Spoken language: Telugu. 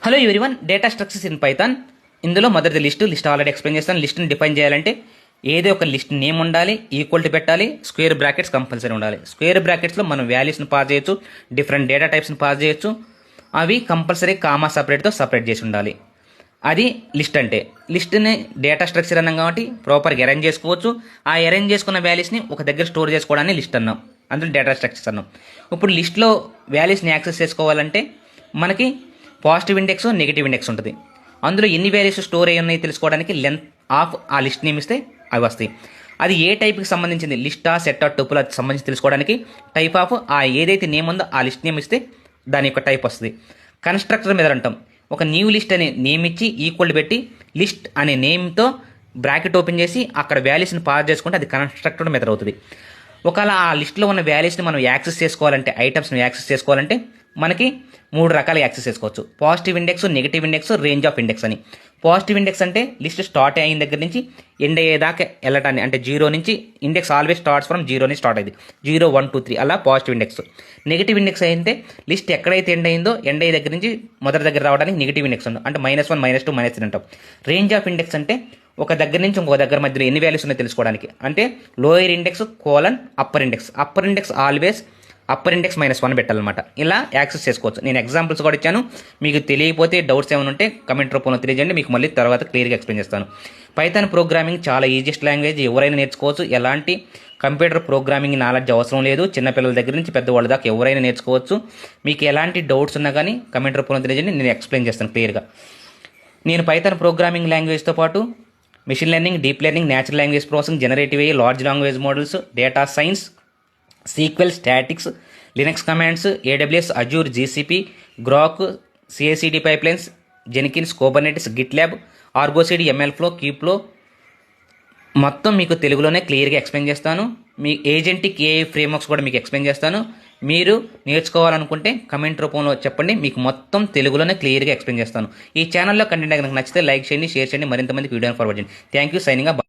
Hello everyone, data structures in Python. ఇందులో మొదటి లిస్ట్ ఆల్రెడీ ఎక్స్ప్లెయిన్ చేస్తాను. లిస్ట్ని డిఫైన్ చేయాలంటే ఏదో ఒక లిస్ట్ నేమ్ ఉండాలి, ఈక్వల్ టు పెట్టాలి, స్క్వేర్ బ్రాకెట్స్ కంపల్సరీ ఉండాలి. స్క్వేర్ బ్రాకెట్స్లో మనం వాల్యూస్ని పాస్ చేయొచ్చు, డిఫరెంట్ డేటా టైప్స్ని పాస్ చేయొచ్చు. అవి కంపల్సరీ కామా సపరేట్తో సపరేట్ చేసి ఉండాలి. అది లిస్ట్ అంటే. లిస్ట్ని డేటా స్ట్రక్చర్ అన్నాం కాబట్టి ప్రాపర్గా అరేంజ్ చేసుకోవచ్చు. ఆ అరేంజ్ చేసుకున్న వాల్యూస్ని ఒక దగ్గర స్టోర్ చేసుకోవడాన్ని లిస్ట్ అన్నాం, అందులో డేటా స్ట్రక్చర్స్ అన్నాం. ఇప్పుడు లిస్ట్లో వాల్యూస్ని యాక్సెస్ చేసుకోవాలంటే మనకి పాజిటివ్ ఇండెక్స్, నెగిటివ్ ఇండెక్స్ ఉంటుంది. అందులో ఎన్ని వాల్యూస్ స్టోర్ అయ్యి ఉన్నాయి తెలుసుకోవడానికి లెంత్ ఆఫ్ ఆ లిస్ట్ నేమ్ ఇస్తే అవి వస్తాయి. అది ఏ టైప్కి సంబంధించింది, లిస్టా, సెట్టా, టూపుల్ అది సంబంధించి తెలుసుకోవడానికి టైప్ ఆఫ్ ఆ ఏదైతే నేమ్ ఉందో ఆ లిస్ట్ నేమ్ ఇస్తే దాని యొక్క టైప్ వస్తుంది. కన్స్ట్రక్టర్ మీద అంటాం. ఒక న్యూ లిస్ట్ అనే నేమ్ ఇచ్చి ఈక్వల్ పెట్టి లిస్ట్ అనే నేమ్తో బ్రాకెట్ ఓపెన్ చేసి అక్కడ వాల్యూస్ని పాస్ చేసుకుంటే అది కన్స్ట్రక్టర్ మెథడ్ అవుతుంది. ఒకవేళ ఆ లిస్ట్లో ఉన్న వాల్యూస్ని మనం యాక్సెస్ చేసుకోవాలంటే, ఐటమ్స్ని యాక్సెస్ చేసుకోవాలంటే మనకి 3 రకాలుగా యాక్సెస్ చేసుకోవచ్చు. Positive index, negative index, range of index అని. పాజిటివ్ ఇండెక్స్ అంటే లిస్ట్ స్టార్ట్ అయిన దగ్గర నుంచి ఎండ్ అయ్యేదాకా వెళ్ళటాన్ని, అంటే 0 నుంచి ఇండెక్స్ ఆల్వేస్ స్టార్ట్స్ ఫ్రమ్ 0 నుంచి స్టార్ట్ అయింది. 0, 1, 2, 3 అలా పాజిటివ్ ఇండెక్స్. నెగిటివ్ ఇండెక్స్ అయితే లిస్ట్ ఎక్కడైతే ఎండ్ అయిందో ఎండ్ అయ్యే దగ్గర నుంచి మొదటి దగ్గర రావడానికి నెగిటివ్ ఇండెక్స్ ఉంది, అంటే -1, -2, -3 అంటాం. రేంజ్ ఆఫ్ ఇండెక్స్ అంటే ఒక దగ్గర నుంచి ఇంకొక దగ్గర మధ్యలో ఎన్ని వాల్యూస్ ఉన్నాయో తెలుసుకోవడానికి. అంటే lower index colon upper index. Upper index always upper index -1 పెట్టాలన్నమాట. ఇలా యాక్సెస్ చేసుకోవచ్చు. నేను ఎగ్జాంపుల్స్ కూడా ఇచ్చాను. మీకు తెలియకపోతే డౌట్స్ ఏమైనా ఉంటే కమెంట్ రూపంలో తెలియజేయండి, మీకు మళ్ళీ తర్వాత క్లియర్గా ఎక్స్ప్లెయిన్ చేస్తాను. పైథాన్ ప్రోగ్రామింగ్ చాలా ఈజియెస్ట్ లాంగ్వేజ్, ఎవరైనా నేర్చుకోవచ్చు. ఎలాంటి కంప్యూటర్ ప్రోగ్రామింగ్ నాలెడ్జ్ అవసరం లేదు. చిన్నపిల్లల దగ్గర నుంచి పెద్దవాళ్ళ దాకా ఎవరైనా నేర్చుకోవచ్చు. మీకు ఎలాంటి డౌట్స్ ఉన్నా కానీ కమెంట్ రూపంలో తెలియజేయండి, నేను ఎక్స్ప్లెయిన్ చేస్తాను క్లియర్గా. నేను పైథాన్ ప్రోగ్రామింగ్ లాంగ్వేజ్తో పాటు machine learning, deep learning, natural language processing, generative AI, large language models, data science, SQL, statics, Linux commands, AWS, Azure, GCP, Grok, CI/CD pipelines, Jenkins, Kubernetes, GitLab, Argo CD, ML flow, Kubeflow మొత్తం మీకు తెలుగులోనే క్లియర్గా ఎక్స్ప్లెయిన్ చేస్తాను. మీ ఏజెంటిక్ AI ఫ్రేమ్వర్క్స్ కూడా మీకు ఎక్స్ప్లెయిన్ చేస్తాను. మీరు నేర్చుకోవాలనుకుంటే కమెంట్ రూపంలో చెప్పండి, మీకు మొత్తం తెలుగులోనే క్లియర్గా ఎక్స్ప్లెయిన్ చేస్తాను. ఈ ఛానల్లో కంటెంట్ కనుక నచ్చితే లైక్ చేయండి, షేర్ చేయండి, మరింత మందికి వీడియోని ఫార్వర్డ్ చేయండి. Thank you. Signing off.